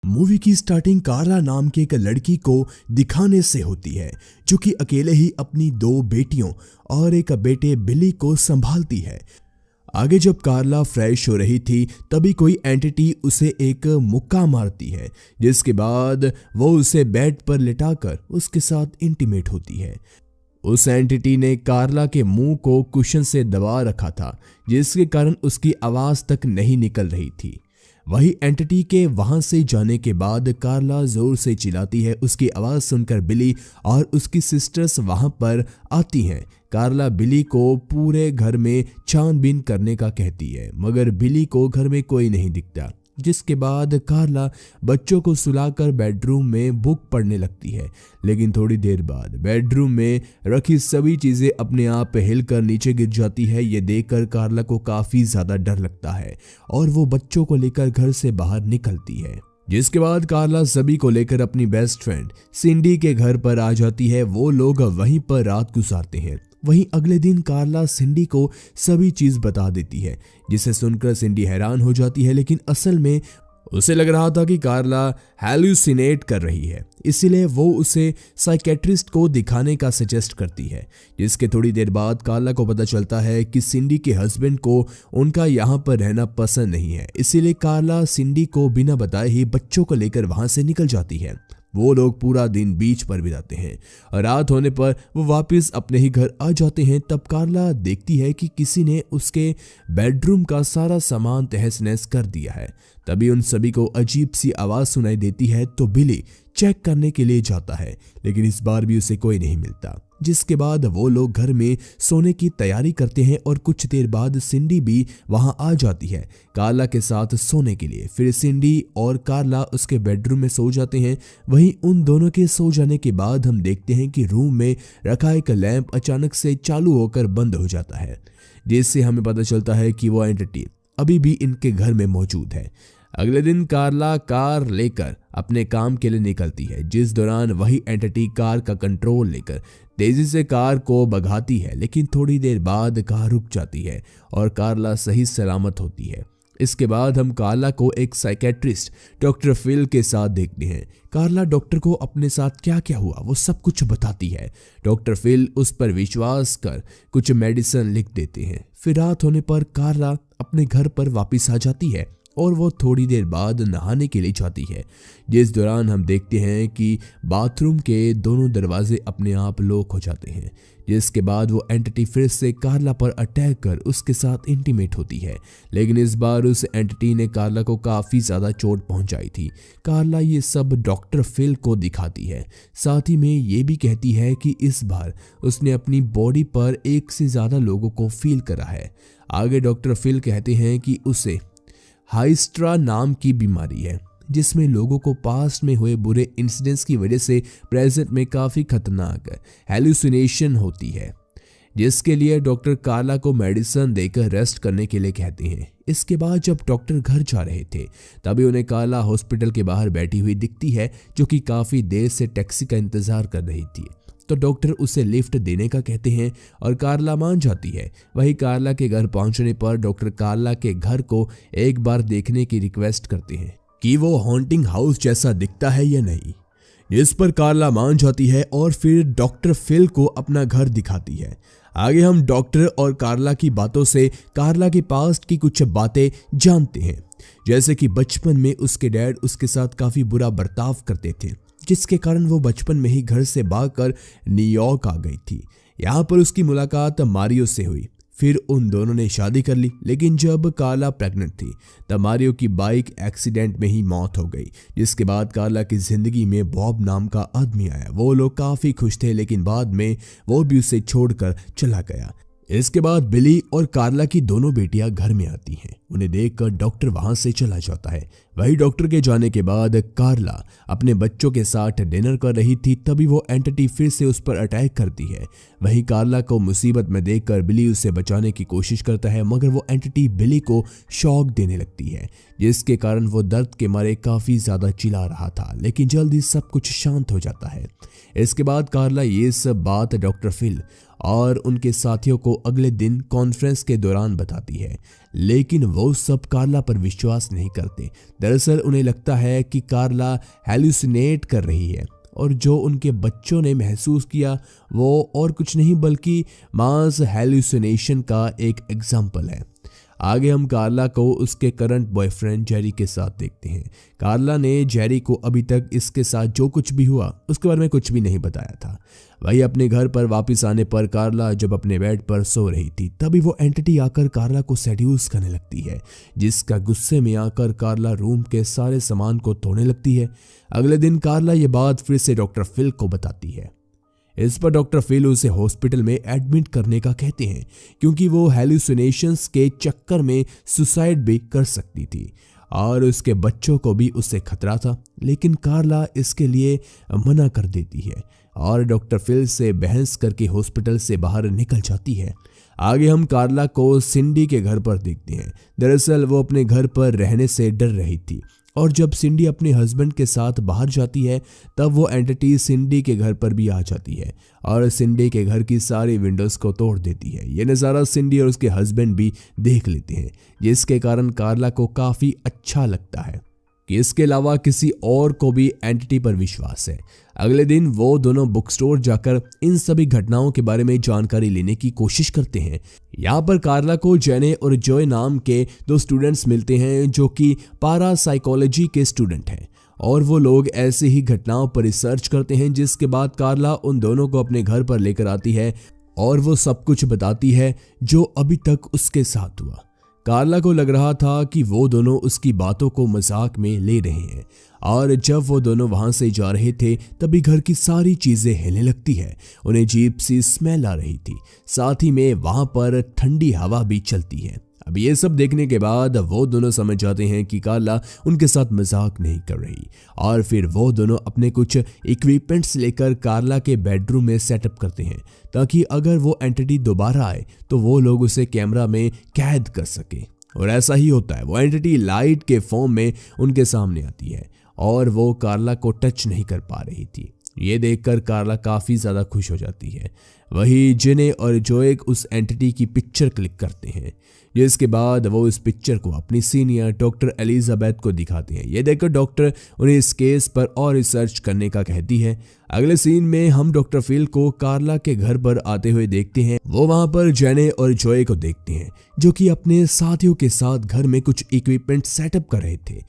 Movie की starting कार्ला नाम की एक लड़की को दिखाने से होती है, जो कि अकेले ही अपनी 2 बेटियों और एक बेटे बिली को संभालती है। आगे जब कार्ला फ्रेश हो रही थी तभी कोई एंटिटी उसे एक मुक्का मारती है, जिसके बाद वो उसे बेड पर लिटाकर उसके साथ इंटीमेट होती है। उस एंटिटी ने कार्ला के मुंह को कुशन से दबा रखा था, जिसके कारण उसकी आवाज तक नहीं निकल रही थी। वही एंटिटी के वहां से जाने के बाद कार्ला जोर से चिल्लाती है। उसकी आवाज सुनकर बिली और उसकी सिस्टर्स वहां पर आती हैं। कार्ला बिली को पूरे घर में छानबीन करने का कहती है, मगर बिली को घर में कोई नहीं दिखता। जिसके बाद कार्ला बच्चों को सुलाकर बेडरूम में बुक पढ़ने लगती है, लेकिन थोड़ी देर बाद बेडरूम में रखी सभी चीजें अपने आप हिलकर नीचे गिर जाती है। ये देखकर कार्ला को काफी ज्यादा डर लगता है और वो बच्चों को लेकर घर से बाहर निकलती है। जिसके बाद कार्ला सभी को लेकर अपनी बेस्ट फ्रेंड सिंडी के घर पर आ जाती है। वो लोग वहीं पर रात गुजारते हैं। वहीं अगले दिन कार्ला सिंडी को सभी चीज बता देती है, जिसे सुनकर सिंडी हैरान हो जाती है, लेकिन असल में उसे लग रहा था कि कार्ला हैलुसिनेट कर रही है, इसीलिए वो उसे साइकेट्रिस्ट को दिखाने का सजेस्ट करती है। जिसके थोड़ी देर बाद कार्ला को पता चलता है कि सिंडी के हस्बैंड को उनका यहाँ पर रहना पसंद नहीं है, इसीलिए कार्ला सिंडी को बिना बताए ही बच्चों को लेकर वहां से निकल जाती है। वो लोग पूरा दिन बीच पर बिताते हैं और रात होने पर वो वापस अपने ही घर आ जाते हैं। तब कार्ला देखती है कि किसी ने उसके बेडरूम का सारा सामान तहस नहस कर दिया है। तभी उन सभी को अजीब सी आवाज सुनाई देती है, तो बिली चेक करने के लिए जाता है, लेकिन इस बार भी उसे कोई नहीं मिलता। जिसके बाद वो लोग घर में सोने की तैयारी करते हैं और कुछ देर बाद सिंडी भी वहां आ जाती है कार्ला के साथ सोने के लिए। फिर सिंडी और कार्ला उसके बेडरूम में सो जाते हैं। वहीं उन दोनों के सो जाने के बाद हम देखते हैं कि रूम में रखा एक लैंप अचानक से चालू होकर बंद हो जाता है, जिससे हमें पता चलता है कि वो एंटिटी अभी भी इनके घर में मौजूद है। अगले दिन कार्ला कार लेकर अपने काम के लिए निकलती है, जिस दौरान वही एंटिटी कार का कंट्रोल लेकर तेजी से कार को भगाती है, लेकिन थोड़ी देर बाद कार रुक जाती है और कार्ला सही सलामत होती है। इसके बाद हम कार्ला को एक साइकेट्रिस्ट डॉक्टर फिल के साथ देखते हैं। कार्ला डॉक्टर को अपने साथ क्या क्या हुआ वो सब कुछ बताती है। डॉक्टर फिल उस पर विश्वास कर कुछ मेडिसिन लिख देते हैं। फिर रात होने पर कार्ला अपने घर पर वापस आ जाती है और वो थोड़ी देर बाद नहाने के लिए जाती है, जिस दौरान हम देखते हैं कि बाथरूम के दोनों दरवाजे अपने आप लॉक हो जाते हैं। जिसके बाद वो एंटिटी फिर से कार्ला पर अटैक कर उसके साथ इंटीमेट होती है, लेकिन इस बार उस एंटिटी ने कार्ला को काफ़ी ज़्यादा चोट पहुंचाई थी। कार्ला ये सब डॉक्टर फिल को दिखाती है, साथ ही में ये भी कहती है कि इस बार उसने अपनी बॉडी पर 1 से ज़्यादा लोगों को फील करा है। आगे डॉक्टर फिल कहते हैं कि उसे हाइस्ट्रा नाम की बीमारी है, जिसमें लोगों को पास्ट में हुए बुरे इंसिडेंट्स की वजह से प्रेजेंट में काफ़ी खतरनाक हेलुसिनेशन होती है, जिसके लिए डॉक्टर कार्ला को मेडिसिन देकर रेस्ट करने के लिए कहते हैं। इसके बाद जब डॉक्टर घर जा रहे थे तभी उन्हें कार्ला हॉस्पिटल के बाहर बैठी हुई दिखती है, जो कि काफ़ी देर से टैक्सी का इंतज़ार कर रही थी। तो डॉक्टर उसे लिफ्ट देने का कहते हैं और कार्ला मान जाती है। वही कार्ला के घर पहुंचने पर डॉक्टर कार्ला के घर को एक बार देखने की रिक्वेस्ट करते हैं कि वो हॉन्टिंग हाउस जैसा दिखता है या नहीं, जिस पर कार्ला मान जाती है और फिर डॉक्टर फिल को अपना घर दिखाती है। आगे हम डॉक्टर और कार्ला की बातों से कार्ला के पास्ट की कुछ बातें जानते हैं, जैसे कि बचपन में उसके डैड उसके साथ काफ़ी बुरा बर्ताव करते थे, जिसके कारण वो बचपन में ही घर से भागकर न्यूयॉर्क आ गई थी। यहाँ पर उसकी मुलाकात मारियो से हुई। फिर उन दोनों ने शादी कर ली, लेकिन जब कार्ला प्रेग्नेंट थी तब मारियो की बाइक एक्सीडेंट में ही मौत हो गई। जिसके बाद कार्ला की जिंदगी में बॉब नाम का आदमी आया। वो लोग काफ़ी खुश थे, लेकिन बाद में वो भी उसे छोड़कर चला गया। इसके बाद बिली और कार्ला की दोनों बेटियां घर में आती हैं। उन्हें देखकर डॉक्टर वहां से चला जाता है। वही डॉक्टर के जाने के बाद कार्ला अपने बच्चों के साथ डिनर कर रही थी, तभी वो एंटिटी फिर से उस पर अटैक करती है। वही कार्ला को मुसीबत में देखकर बिली उसे बचाने की कोशिश करता है, मगर वो एंटिटी बिली को शॉक देने लगती है, जिसके कारण वो दर्द के मारे काफ़ी ज़्यादा चिल्ला रहा था, लेकिन जल्दी सब कुछ शांत हो जाता है। इसके बाद कार्ला ये सब बात डॉक्टर फिल और उनके साथियों को अगले दिन कॉन्फ्रेंस के दौरान बताती है, लेकिन वो सब कार्ला पर विश्वास नहीं करते। दरअसल उन्हें लगता है कि कार्ला हैलुसिनेट कर रही है और जो उनके बच्चों ने महसूस किया वो और कुछ नहीं बल्कि मास हैलुसिनेशन का एक एग्जाम्पल है। आगे हम कार्ला को उसके करंट बॉयफ्रेंड जेरी के साथ देखते हैं। कार्ला ने जेरी को अभी तक इसके साथ जो कुछ भी हुआ उसके बारे में कुछ भी नहीं बताया था। वही अपने घर पर वापस आने पर कार्ला जब अपने बेड पर सो रही थी तभी वो एंटिटी आकर कार्ला को सेड्यूस करने लगती है, जिसका गुस्से में आकर कार्ला रूम के सारे सामान को तोड़ने लगती है। अगले दिन कार्ला ये बात फिर से डॉक्टर फिल को बताती है। इस पर डॉक्टर फिल उसे हॉस्पिटल में एडमिट करने का कहते हैं क्योंकि वो हैलुसिनेशंस के चक्कर में सुसाइड भी कर सकती थी और उसके बच्चों को भी उससे खतरा था। लेकिन कार्ला इसके लिए मना कर देती है और डॉक्टर फिल से बहस करके हॉस्पिटल से बाहर निकल जाती है। आगे हम कार्ला को सिंडी के घर पर देखते हैं। दरअसल वो अपने घर पर रहने से डर रही थी और जब सिंडी अपने हस्बैंड के साथ बाहर जाती है तब वो एंटिटी सिंडी के घर पर भी आ जाती है और सिंडी के घर की सारी विंडोज को तोड़ देती है। ये नज़ारा सिंडी और उसके हस्बैंड भी देख लेते हैं, जिसके कारण कार्ला को काफ़ी अच्छा लगता है कि इसके अलावा किसी और को भी एंटिटी पर विश्वास है। अगले दिन वो दोनों बुक स्टोर जाकर इन सभी घटनाओं के बारे में जानकारी लेने की कोशिश करते हैं। यहाँ पर कार्ला को जेने और जॉय नाम के दो स्टूडेंट्स मिलते हैं जो कि पारासाइकोलॉजी के स्टूडेंट हैं और वो लोग ऐसे ही घटनाओं पर रिसर्च करते हैं। जिसके बाद कार्ला उन दोनों को अपने घर पर लेकर आती है और वो सब कुछ बताती है जो अभी तक उसके साथ हुआ। कार्ला को लग रहा था कि वो दोनों उसकी बातों को मजाक में ले रहे हैं और जब वो दोनों वहां से जा रहे थे तभी घर की सारी चीजें हिलने लगती है। उन्हें अजीब सी स्मेल आ रही थी, साथ ही में वहां पर ठंडी हवा भी चलती है। अब ये सब देखने के बाद वो दोनों समझ जाते हैं कि कार्ला उनके साथ मजाक नहीं कर रही और फिर वो दोनों अपने कुछ इक्विपमेंट्स लेकर कार्ला के बेडरूम में सेटअप करते हैं ताकि अगर वो एंटिटी दोबारा आए तो वो लोग उसे कैमरा में कैद कर सके। और ऐसा ही होता है, वो एंटिटी लाइट के फॉर्म में उनके सामने आती है और वो कार्ला को टच नहीं कर पा रही थी। ये देखकर कार्ला काफ़ी ज़्यादा खुश हो जाती है। वही जिने और जोएक उस एंटिटी की पिक्चर क्लिक करते हैं, जिसके बाद वो इस पिक्चर को अपनी सीनियर डॉक्टर एलिजाबेथ को दिखाते हैं। ये देखकर डॉक्टर उन्हें इस केस पर और रिसर्च करने का कहती है। अगले सीन में हम डॉक्टर फिल को कार्ला के घर पर आते हुए देखते हैं। वो वहां पर जेने और जोए को देखते हैं जो कि अपने साथियों के साथ घर में कुछ इक्विपमेंट सेटअप कर रहे थे।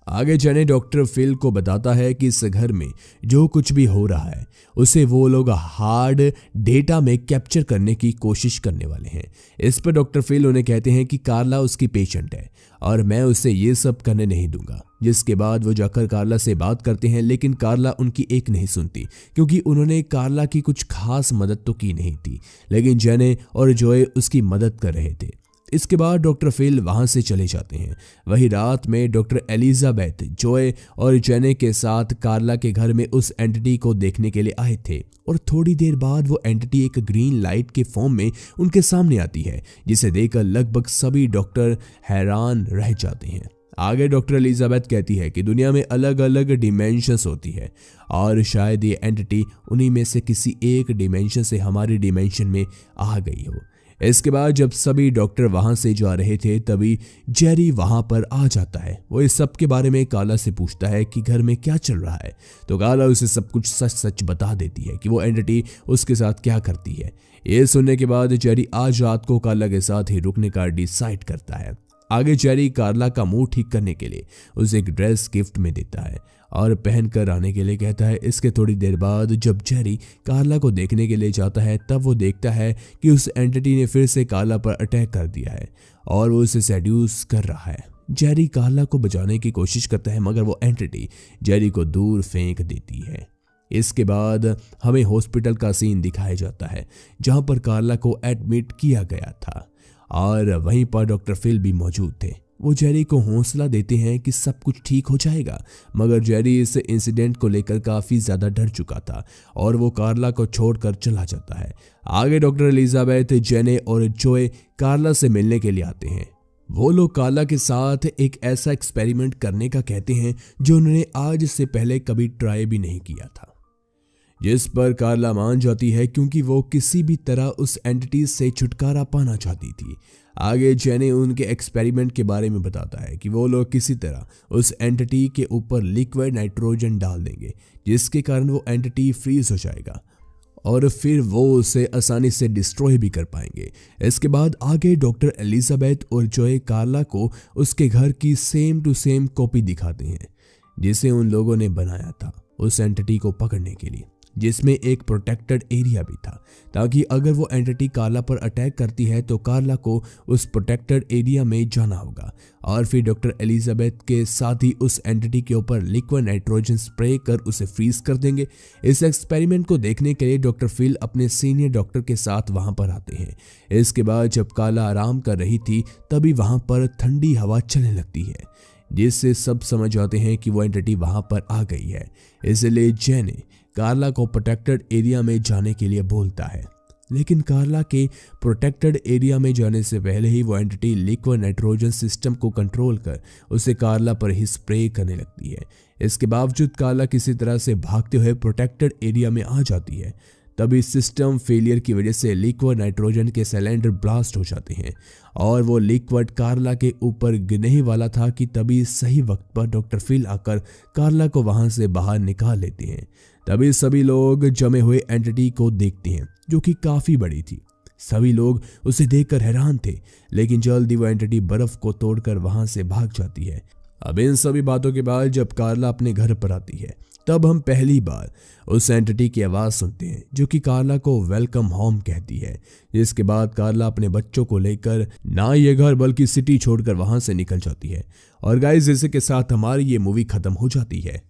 आगे जेने डॉक्टर फिल को बताता है कि इस घर में जो कुछ भी हो रहा है उसे वो लोग हार्ड डेटा में कैप्चर करने की कोशिश करने वाले हैं। इस पर डॉक्टर फिल उन्हें कहते हैं कि कार्ला उसकी पेशेंट है और मैं उसे ये सब करने नहीं दूंगा। जिसके बाद वो जाकर कार्ला से बात करते हैं, लेकिन कार्ला उनकी एक नहीं सुनती क्योंकि उन्होंने कार्ला की कुछ खास मदद तो की नहीं थी, लेकिन जेने और जोए उसकी मदद कर रहे थे। इसके बाद डॉक्टर फिल वहां से चले जाते हैं। वही रात में डॉक्टर एलिजाबेथ जोए और जेने के साथ कार्ला के घर में उस एंटिटी को देखने के लिए आए थे और थोड़ी देर बाद वो एंटिटी एक ग्रीन लाइट के फॉर्म में उनके सामने आती है, जिसे देखकर लगभग सभी डॉक्टर हैरान रह जाते हैं। आगे डॉक्टर एलिजाबेथ कहती है कि दुनिया में अलग अलग डिमेंशंस होती है और शायद ये एंटिटी उन्हीं में से किसी एक डिमेंशन से हमारी डिमेंशन में आ गई हो। इसके बाद जब सभी डॉक्टर वहां से जा रहे थे तभी जेरी वहां पर आ जाता है। वो इस सब के बारे में कार्ला से पूछता है कि घर में क्या चल रहा है, तो कार्ला उसे सब कुछ सच सच बता देती है कि वो एंटिटी उसके साथ क्या करती है। ये सुनने के बाद जेरी आज रात को कार्ला के साथ ही रुकने का डिसाइड करता है। आगे जेरी कार्ला का मुंह ठीक करने के लिए उसे एक ड्रेस गिफ्ट में देता है और पहन कर आने के लिए कहता है। इसके थोड़ी देर बाद जब जेरी कार्ला को देखने के लिए जाता है तब वो देखता है कि उस एंटिटी ने फिर से कार्ला पर अटैक कर दिया है और वो उसे सेड्यूस कर रहा है। जेरी कार्ला को बचाने की कोशिश करता है मगर वो एंटिटी जेरी को दूर फेंक देती है। इसके बाद हमें हॉस्पिटल का सीन दिखाया जाता है जहां पर कार्ला को एडमिट किया गया था और वहीं पर डॉक्टर फिल भी मौजूद थे। वो जेरी को हौसला देते हैं कि सब कुछ ठीक हो जाएगा, मगर जेरी इस इंसिडेंट को लेकर काफ़ी ज़्यादा डर चुका था और वो कार्ला को छोड़कर चला जाता है। आगे डॉक्टर एलिजाबेथ, जेने और जोए कार्ला से मिलने के लिए आते हैं। वो लोग कार्ला के साथ एक ऐसा एक्सपेरिमेंट करने का कहते हैं जो उन्होंने आज से पहले कभी ट्राई भी नहीं किया था। जिस पर कार्ला मान जाती है क्योंकि वो किसी भी तरह उस एंटिटी से छुटकारा पाना चाहती थी। आगे जेने उनके एक्सपेरिमेंट के बारे में बताता है कि वो लोग किसी तरह उस एंटिटी के ऊपर लिक्विड नाइट्रोजन डाल देंगे, जिसके कारण वो एंटिटी फ्रीज हो जाएगा और फिर वो उसे आसानी से डिस्ट्रॉय भी कर पाएंगे। इसके बाद आगे डॉक्टर एलिजाबेथ और जॉय कार्ला को उसके घर की सेम टू सेम कॉपी दिखाते हैं जिसे उन लोगों ने बनाया था उस एंटिटी को पकड़ने के लिए, जिसमें एक प्रोटेक्टेड एरिया भी था ताकि अगर वो एंटिटी कार्ला पर अटैक करती है तो कार्ला को उस प्रोटेक्टेड एरिया में जाना होगा और फिर डॉक्टर एलिजाबेथ के साथ ही उस एंटिटी के ऊपर लिक्विड नाइट्रोजन स्प्रे कर उसे फ्रीज कर देंगे। इस एक्सपेरिमेंट को देखने के लिए डॉक्टर फिल अपने सीनियर डॉक्टर के साथ वहां पर आते हैं। इसके बाद जब कार्ला आराम कर रही थी तभी वहां पर ठंडी हवा चलने लगती है, जिससे सब समझ आते हैं कि वो एंटिटी वहां पर आ गई है। इसलिए जेने कार्ला को प्रोटेक्टेड एरिया में जाने के लिए बोलता है, लेकिन कार्ला के प्रोटेक्टेड एरिया में जाने से पहले ही वो एंटिटी लिक्विड नाइट्रोजन सिस्टम को कंट्रोल कर उसे कार्ला पर ही स्प्रे करने लगती है। इसके बावजूद कार्ला किसी तरह से भागते हुए प्रोटेक्टेड एरिया में आ जाती है। तभी सिस्टम फेलियर की वजह से लिक्विड नाइट्रोजन के सिलेंडर ब्लास्ट हो जाते हैं और वो लिक्विड कार्ला के ऊपर गिरने ही वाला था कि तभी सही वक्त पर डॉक्टर फिल आकर कार्ला को वहां से बाहर निकाल लेते हैं। तभी सभी लोग जमे हुए एंटिटी को देखते हैं जो कि काफी बड़ी थी। सभी लोग उसे देखकर हैरान थे, लेकिन जल्दी वो एंटिटी बर्फ को तोड़कर वहां से भाग जाती है। अब इन सभी बातों के बाद जब कार्ला अपने घर पर आती है तब हम पहली बार उस एंटिटी की आवाज सुनते हैं जो कि कार्ला को वेलकम होम कहती है। जिसके बाद कार्ला अपने बच्चों को लेकर ना ये घर बल्कि सिटी छोड़कर वहां से निकल जाती है। और गाइस, इसी के साथ हमारी ये मूवी खत्म हो जाती है।